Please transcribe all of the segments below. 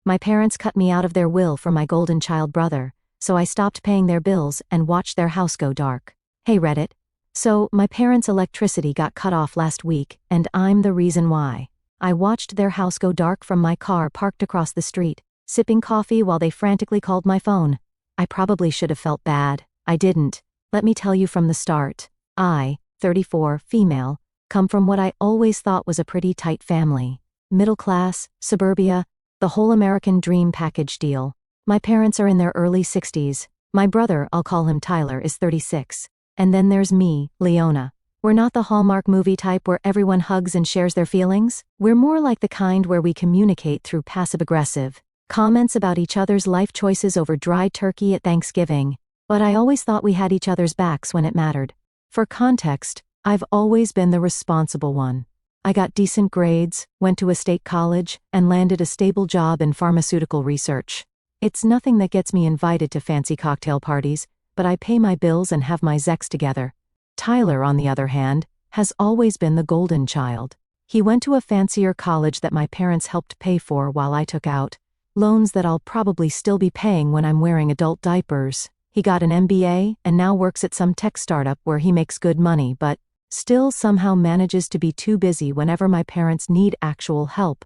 My parents cut me out of their will for my golden child brother, so I stopped paying their bills and watched their house go dark. Hey Reddit. So, my parents' electricity got cut off last week, and I'm the reason why. I watched their house go dark from my car parked across the street, sipping coffee while they frantically called my phone. I probably should have felt bad. I didn't. Let me tell you from the start. I, 34, female, come from what I always thought was a pretty tight family. Middle class, suburbia, the whole American dream package deal. My parents are in their early 60s. My brother, I'll call him Tyler, is 36. And then there's me, Leona. We're not the Hallmark movie type where everyone hugs and shares their feelings. We're more like the kind where we communicate through passive-aggressive comments about each other's life choices over dried turkey at Thanksgiving. But I always thought we had each other's backs when it mattered. For context, I've always been the responsible one. I got decent grades, went to a state college, and landed a stable job in pharmaceutical research. It's nothing that gets me invited to fancy cocktail parties, but I pay my bills and have my Zex together. Tyler, on the other hand, has always been the golden child. He went to a fancier college that my parents helped pay for while I took out loans that I'll probably still be paying when I'm wearing adult diapers. He got an MBA and now works at some tech startup where he makes good money but still somehow manages to be too busy whenever my parents need actual help.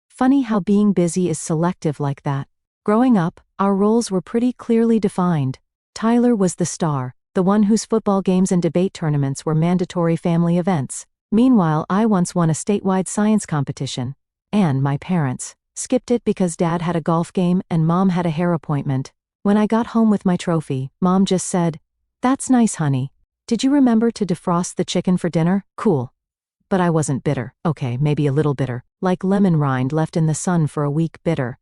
Funny how being busy is selective like that. Growing up, our roles were pretty clearly defined. Tyler was the star, the one whose football games and debate tournaments were mandatory family events. Meanwhile, I once won a statewide science competition. And my parents skipped it because Dad had a golf game and Mom had a hair appointment. When I got home with my trophy, Mom just said, "That's nice, honey. Did you remember to defrost the chicken for dinner? Cool." But I wasn't bitter. Okay, maybe a little bitter. Like lemon rind left in the sun for a week bitter.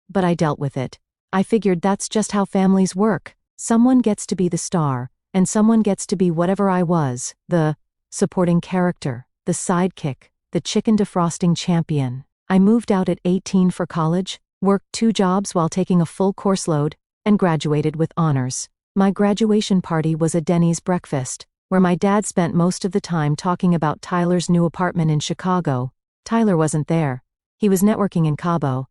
But I dealt with it. I figured that's just how families work. Someone gets to be the star, and someone gets to be whatever I was, the supporting character, the sidekick, the chicken defrosting champion. I moved out at 18 for college, worked 2 jobs while taking a full course load, and graduated with honors. My graduation party was a Denny's breakfast, where my dad spent most of the time talking about Tyler's new apartment in Chicago. Tyler wasn't there. He was networking in Cabo.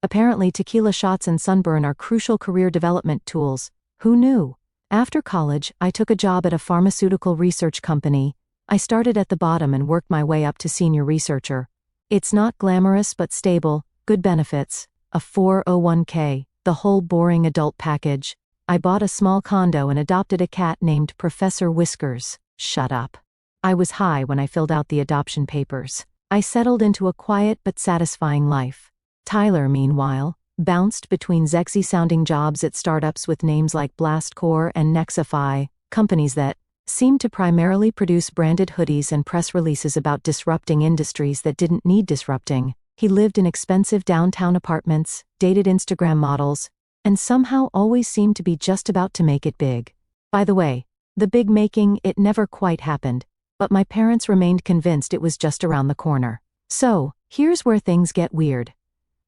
Apparently, tequila shots and sunburn are crucial career development tools. Who knew? After college, I took a job at a pharmaceutical research company. I started at the bottom and worked my way up to senior researcher. It's not glamorous but stable, good benefits, a 401k, the whole boring adult package. I bought a small condo and adopted a cat named Professor Whiskers. Shut up. I was high when I filled out the adoption papers. I settled into a quiet but satisfying life. Tyler, meanwhile, bounced between sexy-sounding jobs at startups with names like Blastcore and Nexify, companies that seemed to primarily produce branded hoodies and press releases about disrupting industries that didn't need disrupting. He lived in expensive downtown apartments, dated Instagram models, and somehow always seemed to be just about to make it big. By the way, the big making, it never quite happened, but my parents remained convinced it was just around the corner. So, here's where things get weird.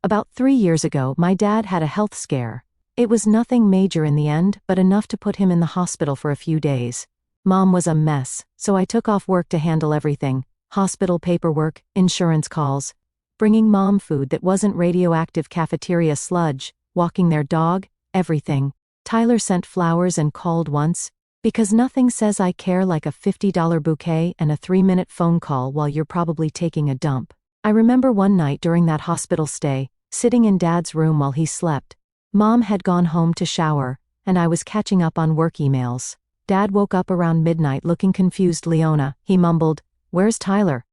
About 3 years ago, my dad had a health scare. It was nothing major in the end, but enough to put him in the hospital for a few days. Mom was a mess, so I took off work to handle everything: hospital paperwork, insurance calls, bringing Mom food that wasn't radioactive cafeteria sludge, walking their dog, everything. Tyler sent flowers and called once, because nothing says I care like a $50 bouquet and a 3-minute phone call while you're probably taking a dump. I remember one night during that hospital stay, sitting in Dad's room while he slept. Mom had gone home to shower, and I was catching up on work emails. Dad woke up around midnight looking confused. "Leona," he mumbled, "where's Tyler?"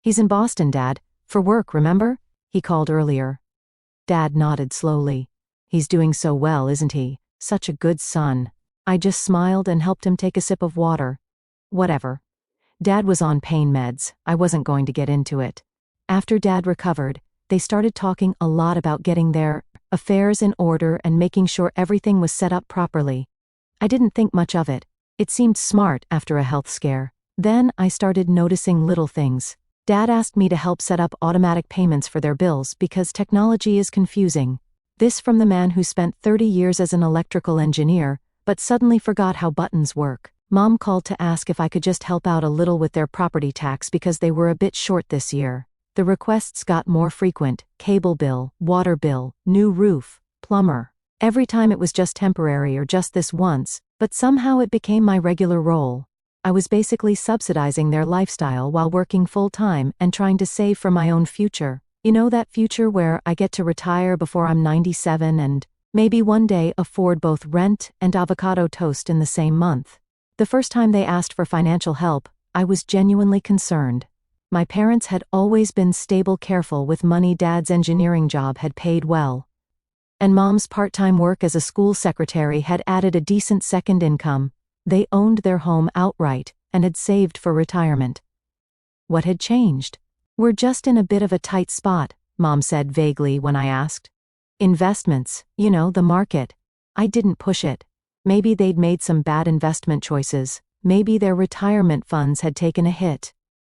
"He's in Boston, Dad. For work, remember? He called earlier." Dad nodded slowly. "He's doing so well, isn't he? Such a good son." I just smiled and helped him take a sip of water. Whatever. Dad was on pain meds. I wasn't going to get into it. After Dad recovered, they started talking a lot about getting their affairs in order and making sure everything was set up properly. I didn't think much of it. It seemed smart after a health scare. Then I started noticing little things. Dad asked me to help set up automatic payments for their bills because technology is confusing. This from the man who spent 30 years as an electrical engineer, but suddenly forgot how buttons work. Mom called to ask if I could just help out a little with their property tax because they were a bit short this year. The requests got more frequent: cable bill, water bill, new roof, plumber. Every time it was just temporary or just this once, but somehow it became my regular role. I was basically subsidizing their lifestyle while working full-time and trying to save for my own future. You know, that future where I get to retire before I'm 97 and maybe one day afford both rent and avocado toast in the same month. The first time they asked for financial help, I was genuinely concerned. My parents had always been stable, careful with money. Dad's engineering job had paid well, and Mom's part-time work as a school secretary had added a decent second income. They owned their home outright and had saved for retirement. What had changed? "We're just in a bit of a tight spot," Mom said vaguely when I asked. "Investments, you know, the market." I didn't push it. Maybe they'd made some bad investment choices. Maybe their retirement funds had taken a hit.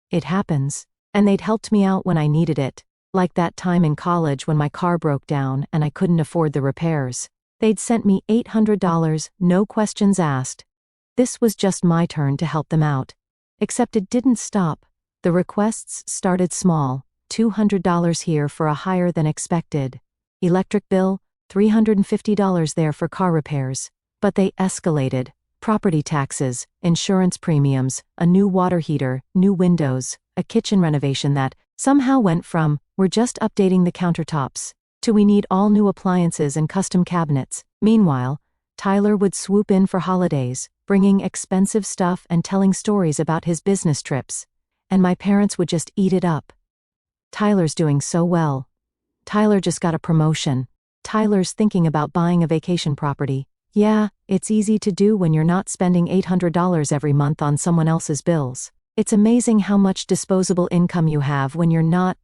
It happens. And they'd helped me out when I needed it. Like that time in college when my car broke down and I couldn't afford the repairs. They'd sent me $800, no questions asked. This was just my turn to help them out. Except it didn't stop. The requests started small: $200 here for a higher than expected electric bill, $350 there for car repairs. But they escalated: property taxes, insurance premiums, a new water heater, new windows, a kitchen renovation that somehow went from "we're just updating the countertops" to "we need all new appliances and custom cabinets." Meanwhile, Tyler would swoop in for holidays, bringing expensive stuff and telling stories about his business trips. And my parents would just eat it up. "Tyler's doing so well. Tyler just got a promotion. Tyler's thinking about buying a vacation property." Yeah, it's easy to do when you're not spending $800 every month on someone else's bills. It's amazing how much disposable income you have when you're not,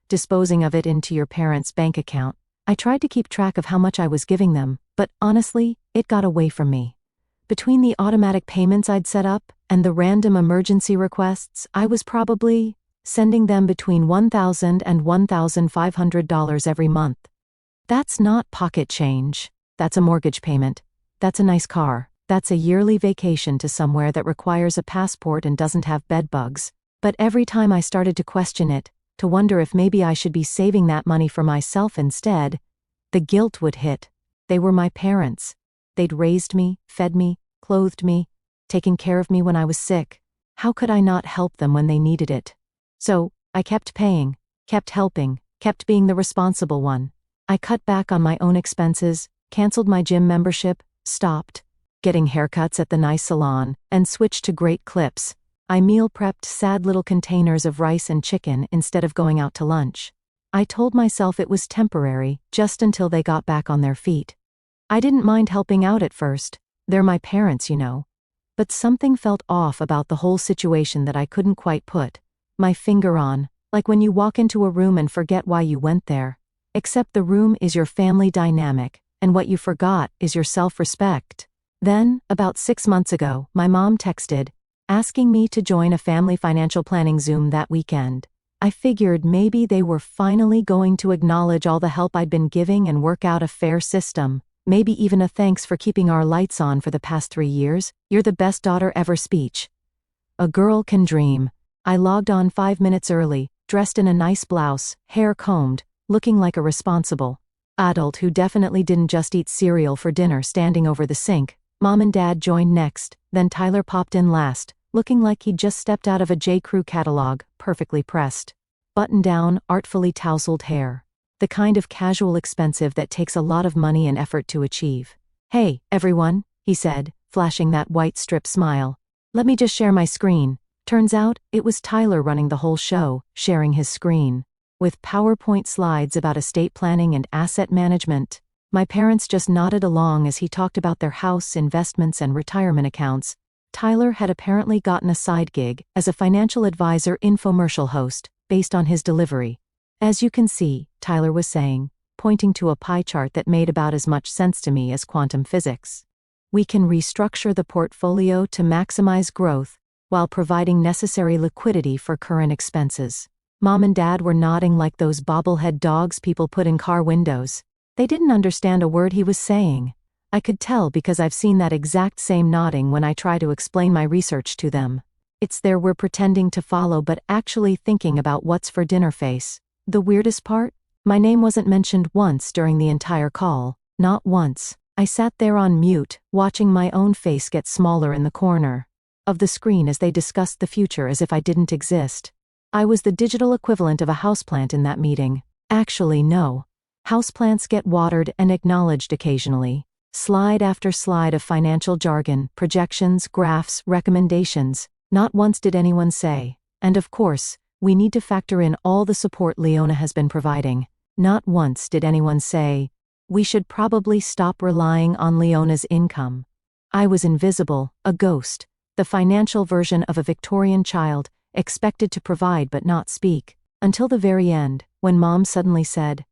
disposing of it into your parents' bank account. I tried to keep track of how much I was giving them, but honestly, it got away from me. Between the automatic payments I'd set up and the random emergency requests, I was probably sending them between $1,000 and $1,500 every month. That's not pocket change. That's a mortgage payment. That's a nice car. That's a yearly vacation to somewhere that requires a passport and doesn't have bed bugs. But every time I started to question it, to wonder if maybe I should be saving that money for myself instead, the guilt would hit. They were my parents. They'd raised me, fed me, clothed me, taken care of me when I was sick. How could I not help them when they needed it? So, I kept paying, kept helping, kept being the responsible one. I cut back on my own expenses, canceled my gym membership, stopped getting haircuts at the nice salon, and switched to Great Clips. I meal prepped sad little containers of rice and chicken instead of going out to lunch. I told myself it was temporary, just until they got back on their feet. I didn't mind helping out at first. They're my parents, But something felt off about the whole situation that I couldn't quite put my finger on, like when you walk into a room and forget why you went there. Except the room is your family dynamic, and what you forgot is your self-respect. Then, about 6 months ago, my mom texted, asking me to join a family financial planning Zoom that weekend. I figured maybe they were finally going to acknowledge all the help I'd been giving and work out a fair system. Maybe even a thanks for keeping our lights on for the past 3 years. "You're the best daughter ever" speech. A girl can dream. I logged on 5 minutes early, dressed in a nice blouse, hair combed, looking like a responsible adult who definitely didn't just eat cereal for dinner standing over the sink. Mom and Dad joined next, then Tyler popped in last, looking like he'd just stepped out of a J.Crew catalog, perfectly pressed. Button down, artfully tousled hair. The kind of casual expensive that takes a lot of money and effort to achieve. "Hey, everyone," he said, flashing that white strip smile. "Let me just share my screen." Turns out, it was Tyler running the whole show, sharing his screen. With PowerPoint slides about estate planning and asset management. My parents just nodded along as he talked about their house, investments, and retirement accounts. Tyler had apparently gotten a side gig as a financial advisor infomercial host, based on his delivery. "As you can see," Tyler was saying, pointing to a pie chart that made about as much sense to me as quantum physics. "We can restructure the portfolio to maximize growth, while providing necessary liquidity for current expenses." Mom and Dad were nodding like those bobblehead dogs people put in car windows. They didn't understand a word he was saying. I could tell because I've seen that exact same nodding when I try to explain my research to them. It's there we're pretending to follow but actually thinking about what's for dinner face. The weirdest part? My name wasn't mentioned once during the entire call. Not once. I sat there on mute, watching my own face get smaller in the corner of the screen as they discussed the future as if I didn't exist. I was the digital equivalent of a houseplant in that meeting. Actually, no. Houseplants get watered and acknowledged occasionally. Slide after slide of financial jargon, projections, graphs, recommendations. Not once did anyone say, and of course, we need to factor in all the support Leona has been providing. Not once did anyone say, we should probably stop relying on Leona's income. I was invisible, a ghost, the financial version of a Victorian child, expected to provide but not speak, until the very end, when Mom suddenly said,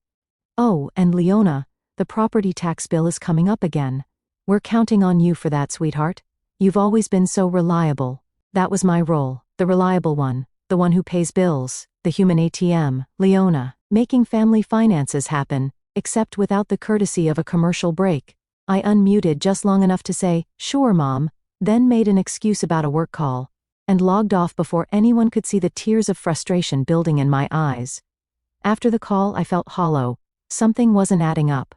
"Oh, and Leona, the property tax bill is coming up again. We're counting on you for that, sweetheart. You've always been so reliable." That was my role, the reliable one, the one who pays bills, the human ATM, Leona, making family finances happen, except without the courtesy of a commercial break. I unmuted just long enough to say, "Sure, Mom," then made an excuse about a work call, and logged off before anyone could see the tears of frustration building in my eyes. After the call, I felt hollow. Something wasn't adding up.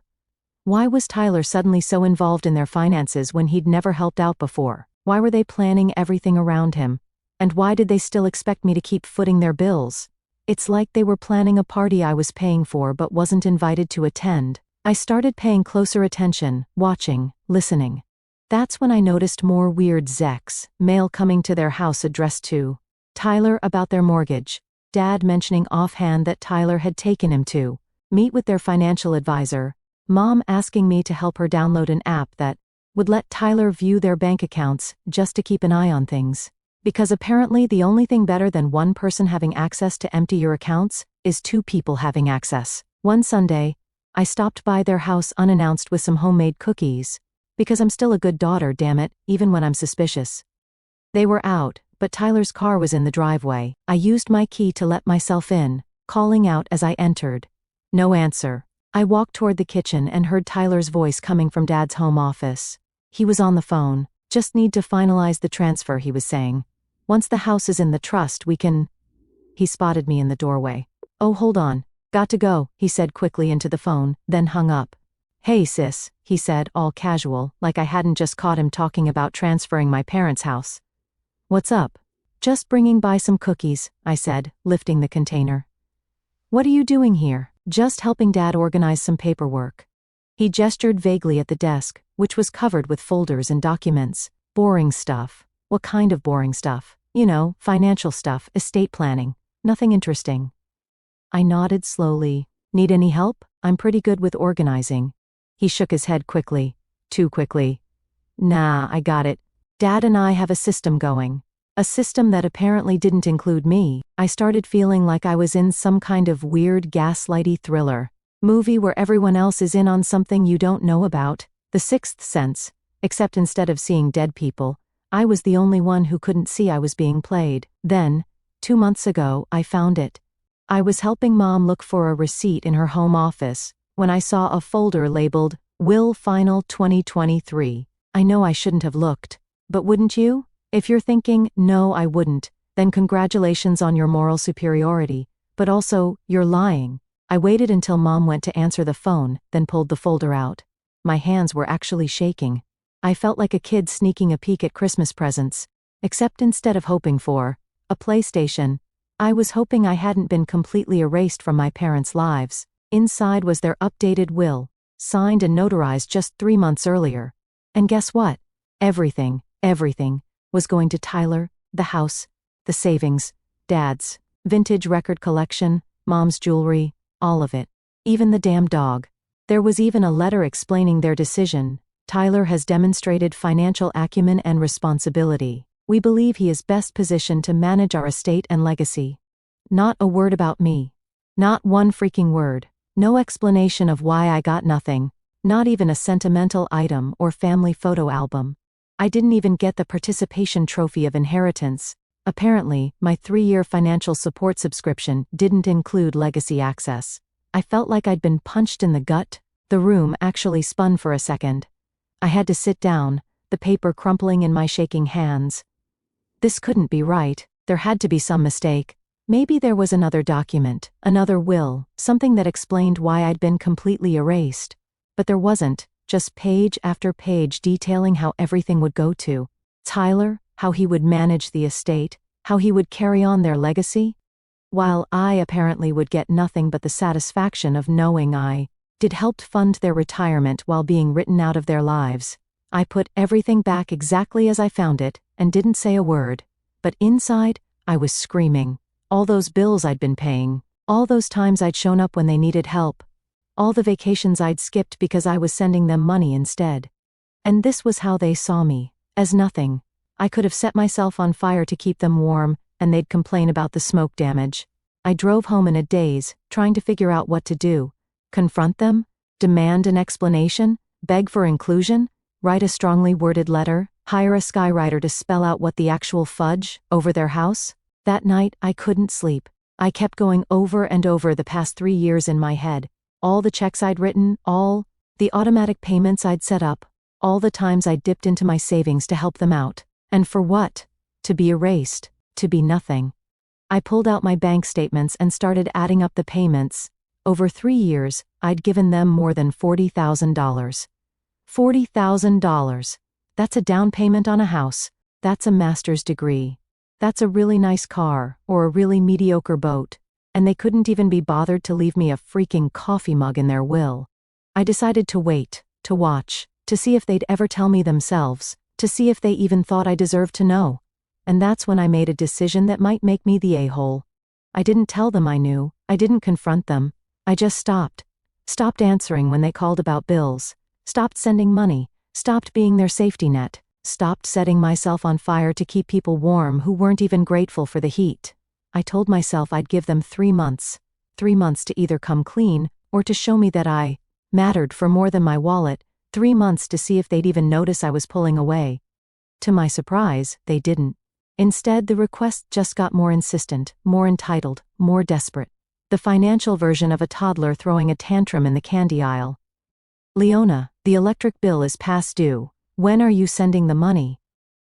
Why was Tyler suddenly so involved in their finances when he'd never helped out before? Why were they planning everything around him? And why did they still expect me to keep footing their bills? It's like they were planning a party I was paying for but wasn't invited to attend. I started paying closer attention, watching, listening. That's when I noticed more weird Zex, mail coming to their house addressed to Tyler about their mortgage, Dad mentioning offhand that Tyler had taken him to meet with their financial advisor, Mom asking me to help her download an app that would let Tyler view their bank accounts just to keep an eye on things. Because apparently the only thing better than one person having access to empty your accounts is two people having access. One Sunday, I stopped by their house unannounced with some homemade cookies. Because I'm still a good daughter, damn it, even when I'm suspicious. They were out, but Tyler's car was in the driveway. I used my key to let myself in, calling out as I entered. No answer. I walked toward the kitchen and heard Tyler's voice coming from Dad's home office. He was on the phone. "Just need to finalize the transfer," he was saying. "Once the house is in the trust, we can..." He spotted me in the doorway. "Oh, hold on. Got to go," he said quickly into the phone, then hung up. "Hey sis," he said, all casual, like I hadn't just caught him talking about transferring my parents' house. "What's up?" "Just bringing by some cookies," I said, lifting the container. "What are you doing here?" "Just helping Dad organize some paperwork." He gestured vaguely at the desk, which was covered with folders and documents. "Boring stuff." "What kind of boring stuff?" "You know, financial stuff, estate planning. Nothing interesting." I nodded slowly. "Need any help? I'm pretty good with organizing." He shook his head quickly. Too quickly. "Nah, I got it. Dad and I have a system going." A system that apparently didn't include me. I started feeling like I was in some kind of weird gaslighty thriller movie where everyone else is in on something you don't know about. The Sixth Sense. Except instead of seeing dead people, I was the only one who couldn't see I was being played. Then, 2 months ago, I found it. I was helping Mom look for a receipt in her home office when I saw a folder labeled Will Final 2023. I know I shouldn't have looked, but wouldn't you? If you're thinking, "No, I wouldn't," then congratulations on your moral superiority, but also, you're lying. I waited until Mom went to answer the phone, then pulled the folder out. My hands were actually shaking. I felt like a kid sneaking a peek at Christmas presents, except instead of hoping for a PlayStation, I was hoping I hadn't been completely erased from my parents' lives. Inside was their updated will, signed and notarized just 3 months earlier. And guess what? Everything was going to Tyler, the house, the savings, Dad's vintage record collection, Mom's jewelry, all of it. Even the damn dog. There was even a letter explaining their decision. "Tyler has demonstrated financial acumen and responsibility. We believe he is best positioned to manage our estate and legacy." Not a word about me. Not one freaking word. No explanation of why I got nothing. Not even a sentimental item or family photo album. I didn't even get the participation trophy of inheritance. Apparently, my 3-year financial support subscription didn't include legacy access. I felt like I'd been punched in the gut. The room actually spun for a second. I had to sit down, the paper crumpling in my shaking hands. This couldn't be right. There had to be some mistake. Maybe there was another document, another will, something that explained why I'd been completely erased. But there wasn't, just page after page detailing how everything would go to Tyler, how he would manage the estate, how he would carry on their legacy, while I apparently would get nothing but the satisfaction of knowing I did helped fund their retirement while being written out of their lives. I put everything back exactly as I found it and didn't say a word. But inside, I was screaming. All those bills I'd been paying, all those times I'd shown up when they needed help, all the vacations I'd skipped because I was sending them money instead. And this was how they saw me, as nothing. I could have set myself on fire to keep them warm, and they'd complain about the smoke damage. I drove home in a daze, trying to figure out what to do. Confront them? Demand an explanation? Beg for inclusion? Write a strongly worded letter? Hire a skywriter to spell out what the actual fudge over their house? That night, I couldn't sleep. I kept going over and over the past 3 years in my head. All the checks I'd written, all the automatic payments I'd set up, all the times I'd dipped into my savings to help them out. And for what? To be erased. To be nothing. I pulled out my bank statements and started adding up the payments. Over 3 years, I'd given them more than $40,000. $40,000. That's a down payment on a house. That's a master's degree. That's a really nice car, or a really mediocre boat. And they couldn't even be bothered to leave me a freaking coffee mug in their will. I decided to wait, to watch, to see if they'd ever tell me themselves, to see if they even thought I deserved to know. And that's when I made a decision that might make me the a-hole. I didn't tell them I knew, I didn't confront them. I just stopped. Stopped answering when they called about bills. Stopped sending money. Stopped being their safety net. Stopped setting myself on fire to keep people warm who weren't even grateful for the heat. I told myself I'd give them 3 months. 3 months to either come clean, or to show me that I mattered for more than my wallet. 3 months to see if they'd even notice I was pulling away. To my surprise, they didn't. Instead, the request just got more insistent, more entitled, more desperate. The financial version of a toddler throwing a tantrum in the candy aisle. Leona, the electric bill is past due. When are you sending the money?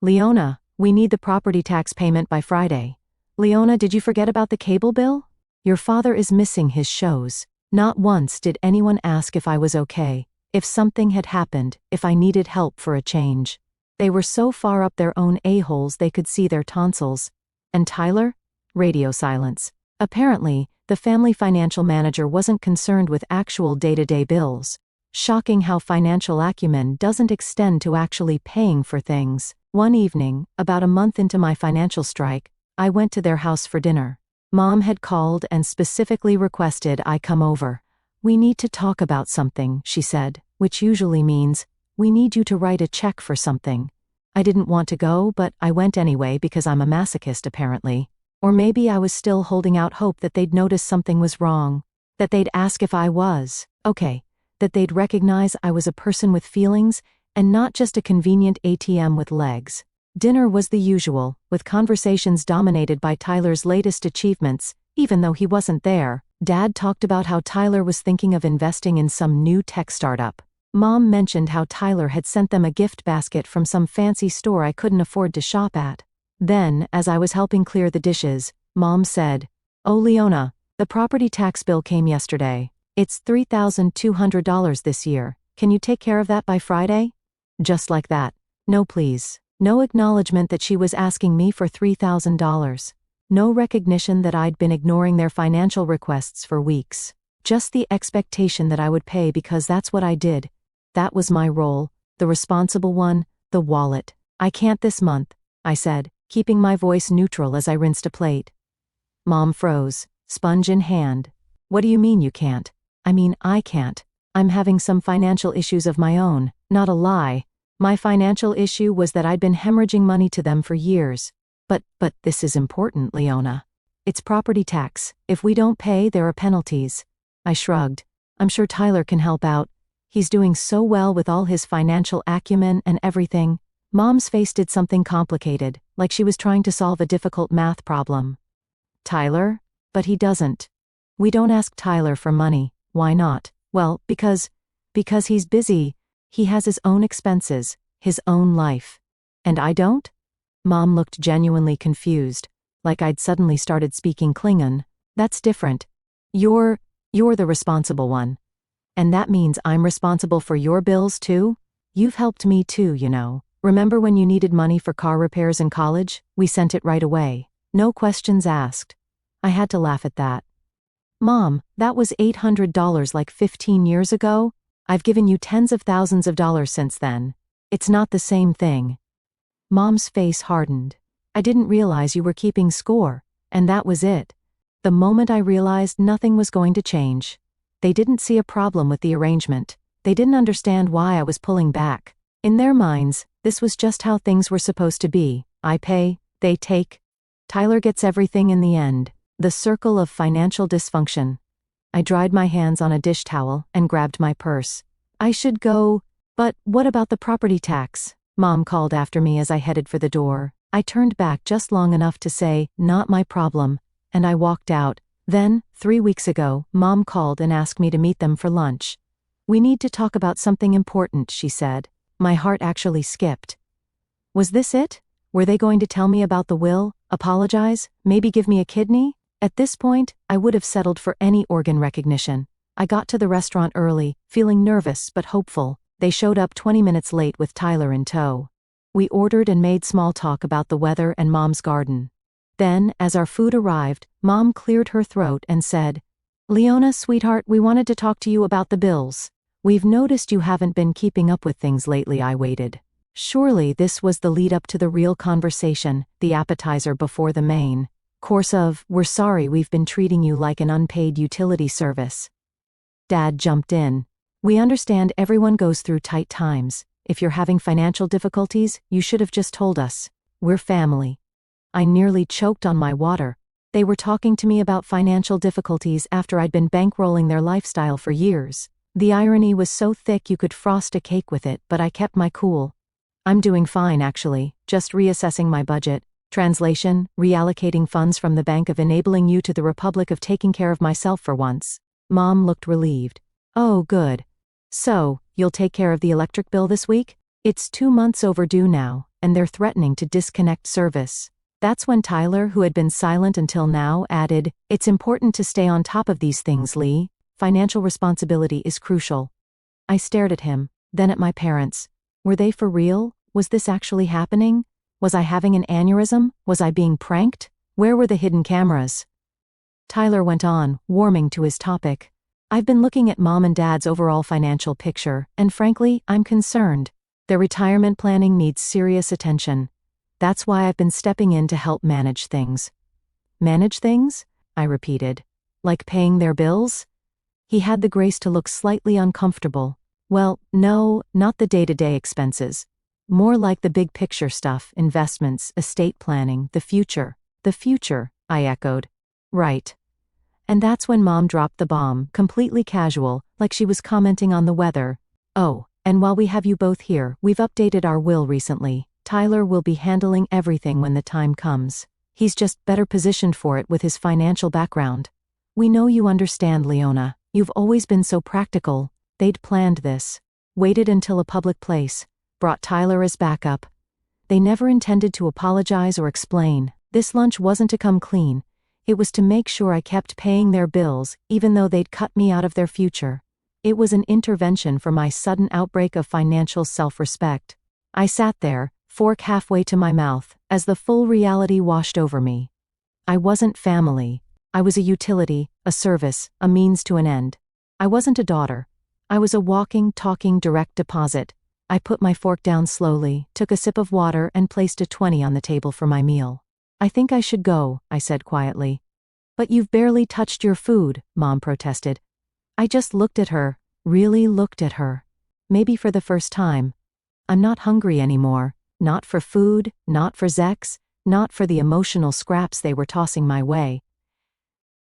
Leona, we need the property tax payment by Friday. Leona, did you forget about the cable bill? Your father is missing his shows. Not once did anyone ask if I was okay, if something had happened, if I needed help for a change. They were so far up their own a-holes they could see their tonsils. And Tyler? Radio silence. Apparently, the family financial manager wasn't concerned with actual day-to-day bills. Shocking how financial acumen doesn't extend to actually paying for things. One evening, about a month into my financial strike, I went to their house for dinner. Mom had called and specifically requested I come over. We need to talk about something, she said, which usually means, we need you to write a check for something. I didn't want to go, but I went anyway because I'm a masochist apparently. Or maybe I was still holding out hope that they'd notice something was wrong. That they'd ask if I was okay. That they'd recognize I was a person with feelings, and not just a convenient ATM with legs. Dinner was the usual, with conversations dominated by Tyler's latest achievements, even though he wasn't there. Dad talked about how Tyler was thinking of investing in some new tech startup. Mom mentioned how Tyler had sent them a gift basket from some fancy store I couldn't afford to shop at. Then, as I was helping clear the dishes, Mom said, "Oh Leona, the property tax bill came yesterday. It's $3,200 this year. Can you take care of that by Friday?" Just like that. No please. No acknowledgement that she was asking me for $3,000. No recognition that I'd been ignoring their financial requests for weeks. Just the expectation that I would pay because that's what I did. That was my role, the responsible one, the wallet. "I can't this month," I said, keeping my voice neutral as I rinsed a plate. Mom froze, sponge in hand. "What do you mean you can't?" "I mean I can't. I'm having some financial issues of my own, not a lie. My financial issue was that I'd been hemorrhaging money to them for years. But this is important, Leona. It's property tax. If we don't pay, there are penalties." I shrugged. "I'm sure Tyler can help out. He's doing so well with all his financial acumen and everything." Mom's face did something complicated, like she was trying to solve a difficult math problem. "Tyler? But he doesn't. We don't ask Tyler for money. Why not?" "Well, because he's busy. He has his own expenses, his own life." "And I don't?" Mom looked genuinely confused, like I'd suddenly started speaking Klingon. That's different. You're the responsible one. And that means I'm responsible for your bills too? You've helped me too, you know. Remember when you needed money for car repairs in college? We sent it right away. No questions asked. I had to laugh at that. Mom, that was $800 like 15 years ago. I've given you tens of thousands of dollars since then. It's not the same thing. Mom's face hardened. I didn't realize you were keeping score, and that was it. The moment I realized nothing was going to change. They didn't see a problem with the arrangement. They didn't understand why I was pulling back. In their minds, this was just how things were supposed to be. I pay, they take. Tyler gets everything in the end. The circle of financial dysfunction. I dried my hands on a dish towel and grabbed my purse. I should go, but what about the property tax? Mom called after me as I headed for the door. I turned back just long enough to say, not my problem, and I walked out. Then, 3 weeks ago, Mom called and asked me to meet them for lunch. We need to talk about something important, she said. My heart actually skipped. Was this it? Were they going to tell me about the will, apologize, maybe give me a kidney? At this point, I would have settled for any organ recognition. I got to the restaurant early, feeling nervous but hopeful. They showed up 20 minutes late with Tyler in tow. We ordered and made small talk about the weather and Mom's garden. Then, as our food arrived, Mom cleared her throat and said, Leona, sweetheart, we wanted to talk to you about the bills. We've noticed you haven't been keeping up with things lately. I waited. Surely this was the lead up to the real conversation, the appetizer before the main course of, we're sorry we've been treating you like an unpaid utility service. Dad jumped in. We understand everyone goes through tight times. If you're having financial difficulties, you should have just told us. We're family. I nearly choked on my water. They were talking to me about financial difficulties after I'd been bankrolling their lifestyle for years. The irony was so thick you could frost a cake with it, but I kept my cool. I'm doing fine actually, just reassessing my budget. Translation, reallocating funds from the bank of enabling you to the republic of taking care of myself for once. Mom looked relieved. Oh, good. So, you'll take care of the electric bill this week? It's 2 months overdue now, and they're threatening to disconnect service. That's when Tyler, who had been silent until now, added, It's important to stay on top of these things, Lee. Financial responsibility is crucial. I stared at him, then at my parents. Were they for real? Was this actually happening? Was I having an aneurysm? Was I being pranked? Where were the hidden cameras? Tyler went on, warming to his topic. I've been looking at Mom and Dad's overall financial picture, and frankly, I'm concerned. Their retirement planning needs serious attention. That's why I've been stepping in to help manage things. Manage things? I repeated. Like paying their bills? He had the grace to look slightly uncomfortable. Well, no, not the day-to-day expenses. More like the big picture stuff, investments, estate planning, the future. The future, I echoed. Right. And that's when Mom dropped the bomb, completely casual, like she was commenting on the weather. Oh, and while we have you both here, we've updated our will recently. Tyler will be handling everything when the time comes. He's just better positioned for it with his financial background. We know you understand, Leona. You've always been so practical. They'd planned this. Waited until a public place. Brought Tyler as backup. They never intended to apologize or explain. This lunch wasn't to come clean. It was to make sure I kept paying their bills, even though they'd cut me out of their future. It was an intervention for my sudden outbreak of financial self-respect. I sat there, fork halfway to my mouth, as the full reality washed over me. I wasn't family. I was a utility, a service, a means to an end. I wasn't a daughter. I was a walking, talking direct deposit. I put my fork down slowly, took a sip of water and placed a 20 on the table for my meal. I think I should go, I said quietly. But you've barely touched your food, Mom protested. I just looked at her, really looked at her. Maybe for the first time. I'm not hungry anymore. Not for food, not for Zex, not for the emotional scraps they were tossing my way.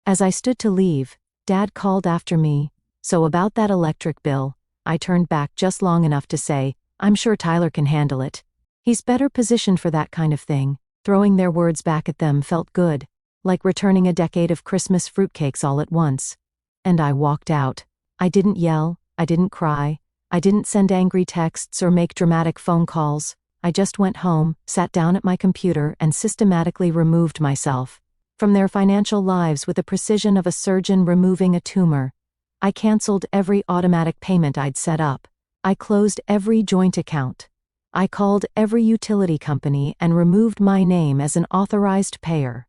As I stood to leave, Dad called after me. So about that electric bill, I turned back just long enough to say, I'm sure Tyler can handle it. He's better positioned for that kind of thing. Throwing their words back at them felt good, like returning a decade of Christmas fruitcakes all at once. And I walked out. I didn't yell, I didn't cry, I didn't send angry texts or make dramatic phone calls. I just went home, sat down at my computer, and systematically removed myself from their financial lives with the precision of a surgeon removing a tumor. I canceled every automatic payment I'd set up. I closed every joint account. I called every utility company and removed my name as an authorized payer.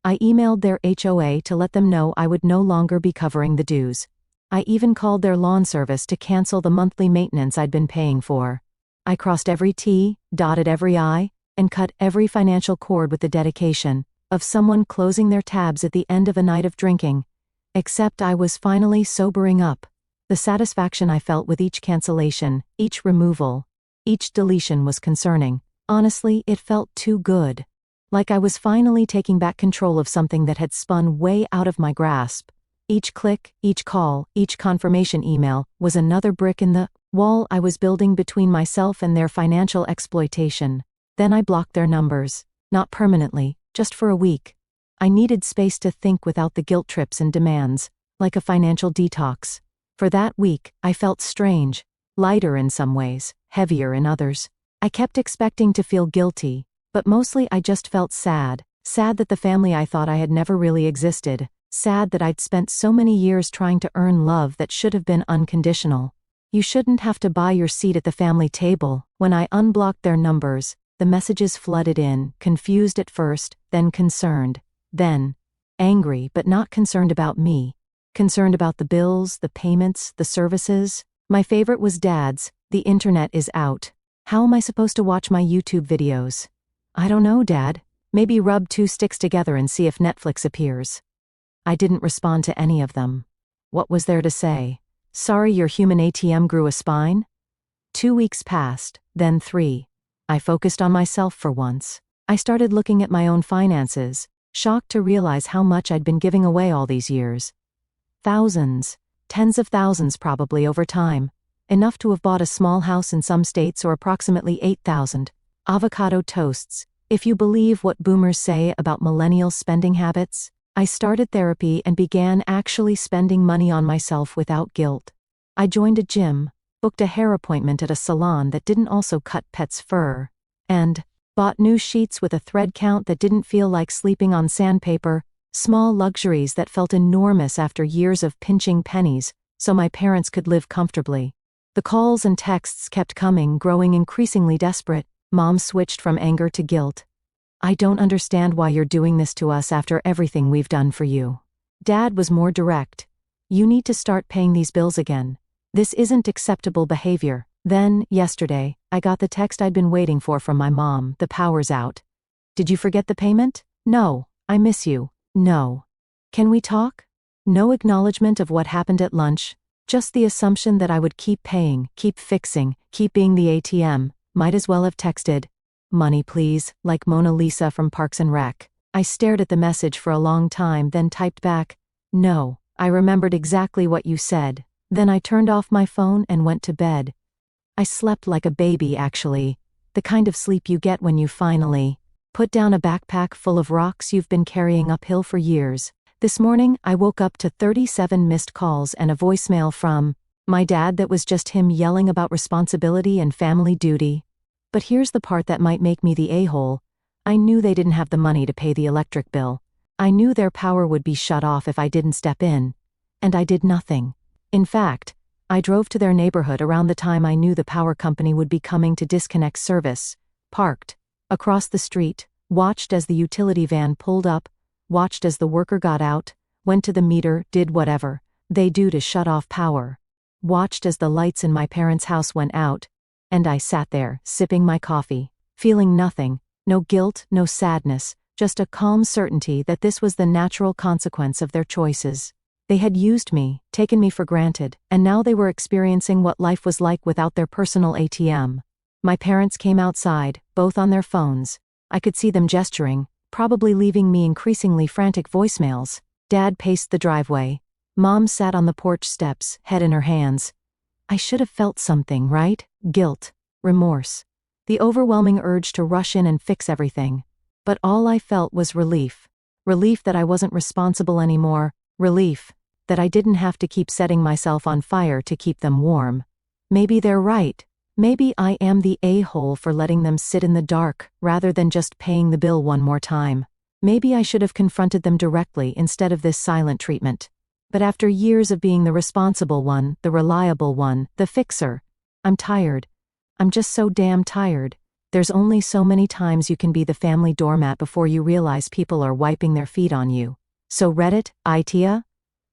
I emailed their HOA to let them know I would no longer be covering the dues. I even called their lawn service to cancel the monthly maintenance I'd been paying for. I crossed every T, dotted every I, and cut every financial cord with the dedication of someone closing their tabs at the end of a night of drinking. Except I was finally sobering up. The satisfaction I felt with each cancellation, each removal, each deletion was concerning. Honestly, it felt too good. Like I was finally taking back control of something that had spun way out of my grasp. Each click, each call, each confirmation email was another brick in the wall I was building between myself and their financial exploitation. Then I blocked their numbers. Not permanently, just for a week. I needed space to think without the guilt trips and demands, like a financial detox. For that week, I felt strange, lighter in some ways, heavier in others. I kept expecting to feel guilty, but mostly I just felt sad. Sad that the family I thought I had never really existed. Sad that I'd spent so many years trying to earn love that should have been unconditional. You shouldn't have to buy your seat at the family table. When I unblocked their numbers, the messages flooded in, confused at first, then concerned. Then, angry but not concerned about me. Concerned about the bills, the payments, the services. My favorite was Dad's, "The internet is out. How am I supposed to watch my YouTube videos?" "I don't know, Dad. Maybe rub 2 sticks together and see if Netflix appears." I didn't respond to any of them. What was there to say? Sorry your human ATM grew a spine? 2 weeks passed, then 3. I focused on myself for once. I started looking at my own finances, shocked to realize how much I'd been giving away all these years. Thousands, tens of thousands probably over time. Enough to have bought a small house in some states or approximately 8,000. Avocado toasts, if you believe what boomers say about millennial spending habits. I started therapy and began actually spending money on myself without guilt. I joined a gym, booked a hair appointment at a salon that didn't also cut pets' fur, and bought new sheets with a thread count that didn't feel like sleeping on sandpaper, small luxuries that felt enormous after years of pinching pennies so my parents could live comfortably. The calls and texts kept coming, growing increasingly desperate. Mom switched from anger to guilt. "I don't understand why you're doing this to us after everything we've done for you." Dad was more direct. "You need to start paying these bills again. This isn't acceptable behavior." Then, yesterday, I got the text I'd been waiting for from my mom: "The power's out." "Did you forget the payment?" "No. I miss you." "No." "Can we talk?" No acknowledgement of what happened at lunch, just the assumption that I would keep paying, keep fixing, keep being the ATM. Might as well have texted, "Money please," like Mona Lisa from Parks and Rec. I stared at the message for a long time, then typed back, "No, I remembered exactly what you said." Then I turned off my phone and went to bed. I slept like a baby, actually. The kind of sleep you get when you finally put down a backpack full of rocks you've been carrying uphill for years. This morning, I woke up to 37 missed calls and a voicemail from my dad that was just him yelling about responsibility and family duty. But here's the part that might make me the a-hole. I knew they didn't have the money to pay the electric bill. I knew their power would be shut off if I didn't step in. And I did nothing. In fact, I drove to their neighborhood around the time I knew the power company would be coming to disconnect service, parked across the street, watched as the utility van pulled up, watched as the worker got out, went to the meter, did whatever they do to shut off power, watched as the lights in my parents' house went out, and I sat there, sipping my coffee, feeling nothing, no guilt, no sadness, just a calm certainty that this was the natural consequence of their choices. They had used me, taken me for granted, and now they were experiencing what life was like without their personal ATM. My parents came outside, both on their phones. I could see them gesturing, probably leaving me increasingly frantic voicemails. Dad paced the driveway. Mom sat on the porch steps, head in her hands. I should have felt something, right? Guilt, remorse, the overwhelming urge to rush in and fix everything. But all I felt was relief. Relief that I wasn't responsible anymore. Relief that I didn't have to keep setting myself on fire to keep them warm. Maybe they're right. Maybe I am the a-hole for letting them sit in the dark, rather than just paying the bill one more time. Maybe I should have confronted them directly instead of this silent treatment. But after years of being the responsible one, the reliable one, the fixer, I'm tired. I'm just so damn tired. There's only so many times you can be the family doormat before you realize people are wiping their feet on you. So Reddit, Itia?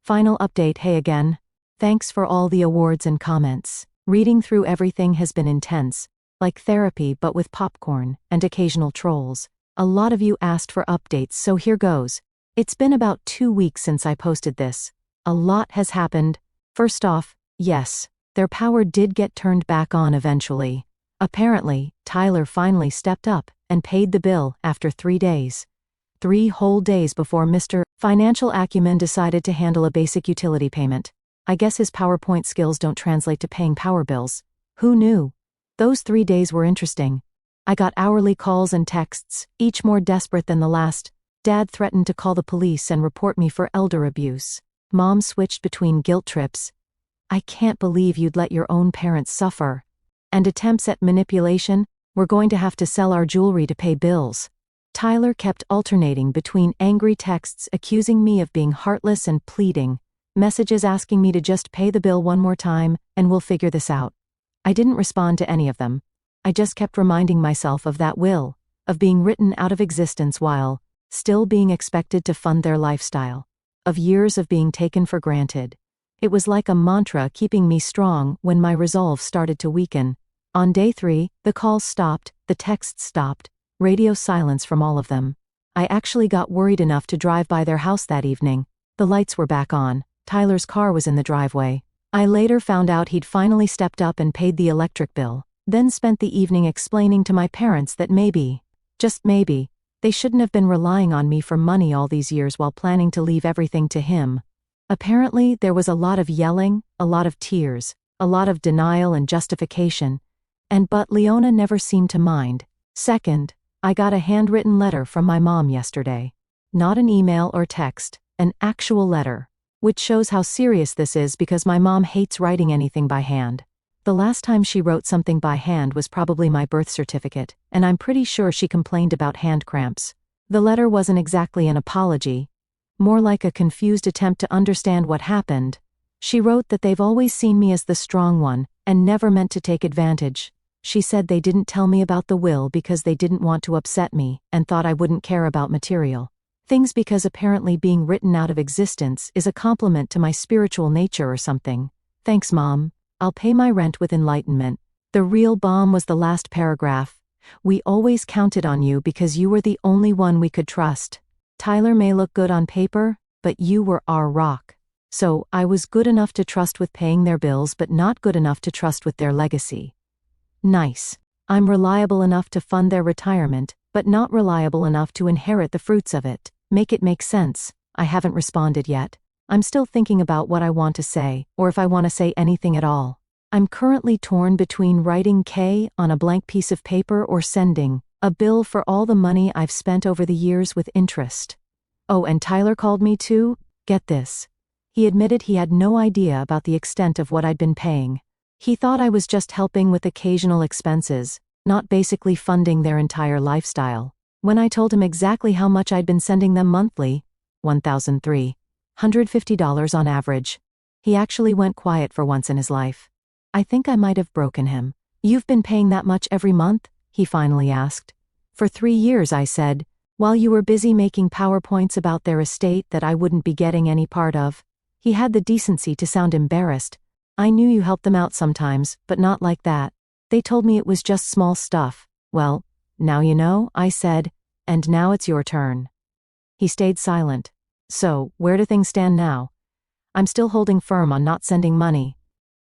Final update. Hey again. Thanks for all the awards and comments. Reading through everything has been intense, like therapy but with popcorn, and occasional trolls. A lot of you asked for updates, so here goes. It's been about 2 weeks since I posted this. A lot has happened. First off, yes, their power did get turned back on eventually. Apparently, Tyler finally stepped up and paid the bill after 3 days. 3 whole days before Mr. Financial Acumen decided to handle a basic utility payment. I guess his PowerPoint skills don't translate to paying power bills. Who knew? Those 3 days were interesting. I got hourly calls and texts, each more desperate than the last. Dad threatened to call the police and report me for elder abuse. Mom switched between guilt trips. I can't believe you'd let your own parents suffer. And attempts at manipulation. We're going to have to sell our jewelry to pay bills. Tyler kept alternating between angry texts accusing me of being heartless and pleading, messages asking me to just pay the bill one more time, and we'll figure this out. I didn't respond to any of them. I just kept reminding myself of that will, of being written out of existence while still being expected to fund their lifestyle, of years of being taken for granted. It was like a mantra keeping me strong when my resolve started to weaken. On day 3, the calls stopped, the texts stopped, radio silence from all of them. I actually got worried enough to drive by their house that evening. The lights were back on. Tyler's car was in the driveway. I later found out he'd finally stepped up and paid the electric bill, then spent the evening explaining to my parents that maybe, just maybe, they shouldn't have been relying on me for money all these years while planning to leave everything to him. Apparently, there was a lot of yelling, a lot of tears, a lot of denial and justification, but Leona never seemed to mind. Second, I got a handwritten letter from my mom yesterday. Not an email or text, an actual letter. Which shows how serious this is because my mom hates writing anything by hand. The last time she wrote something by hand was probably my birth certificate, and I'm pretty sure she complained about hand cramps. The letter wasn't exactly an apology, more like a confused attempt to understand what happened. She wrote that they've always seen me as the strong one, and never meant to take advantage. She said they didn't tell me about the will because they didn't want to upset me, and thought I wouldn't care about material things because apparently being written out of existence is a compliment to my spiritual nature or something. Thanks, Mom. I'll pay my rent with enlightenment. The real bomb was the last paragraph. We always counted on you because you were the only one we could trust. Tyler may look good on paper, but you were our rock. So, I was good enough to trust with paying their bills but not good enough to trust with their legacy. Nice. I'm reliable enough to fund their retirement, but not reliable enough to inherit the fruits of it. Make it make sense. I haven't responded yet. I'm still thinking about what I want to say, or if I want to say anything at all. I'm currently torn between writing K on a blank piece of paper or sending a bill for all the money I've spent over the years with interest. Oh, and Tyler called me too? Get this. He admitted he had no idea about the extent of what I'd been paying. He thought I was just helping with occasional expenses, not basically funding their entire lifestyle. When I told him exactly how much I'd been sending them monthly, $1,350 on average, he actually went quiet for once in his life. I think I might have broken him. You've been paying that much every month? He finally asked. For 3 years, I said, while you were busy making PowerPoints about their estate that I wouldn't be getting any part of. He had the decency to sound embarrassed. I knew you helped them out sometimes, but not like that. They told me it was just small stuff. Well, now you know, I said, and now it's your turn. He stayed silent. So, where do things stand now? I'm still holding firm on not sending money.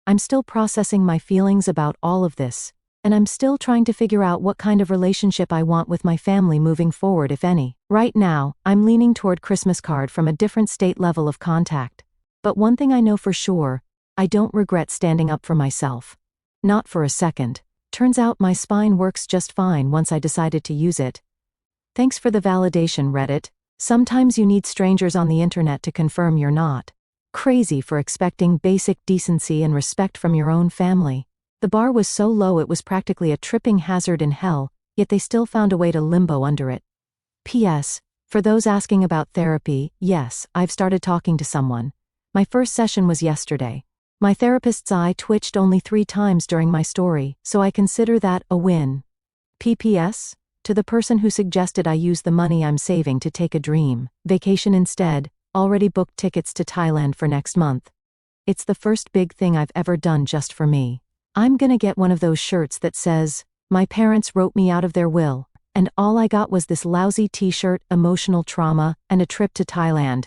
I'm still processing my feelings about all of this, and I'm still trying to figure out what kind of relationship I want with my family moving forward, if any. Right now, I'm leaning toward Christmas card from a different state level of contact. But one thing I know for sure, I don't regret standing up for myself. Not for a second. Turns out my spine works just fine once I decided to use it. Thanks for the validation, Reddit. Sometimes you need strangers on the internet to confirm you're not crazy for expecting basic decency and respect from your own family. The bar was so low it was practically a tripping hazard in hell, yet they still found a way to limbo under it. P.S. For those asking about therapy, yes, I've started talking to someone. My first session was yesterday. My therapist's eye twitched only 3 times during my story, so I consider that a win. P.P.S. To the person who suggested I use the money I'm saving to take a dream vacation instead, already booked tickets to Thailand for next month. It's the first big thing I've ever done just for me. I'm gonna get one of those shirts that says, "My parents wrote me out of their will, and all I got was this lousy t-shirt, emotional trauma, and a trip to Thailand."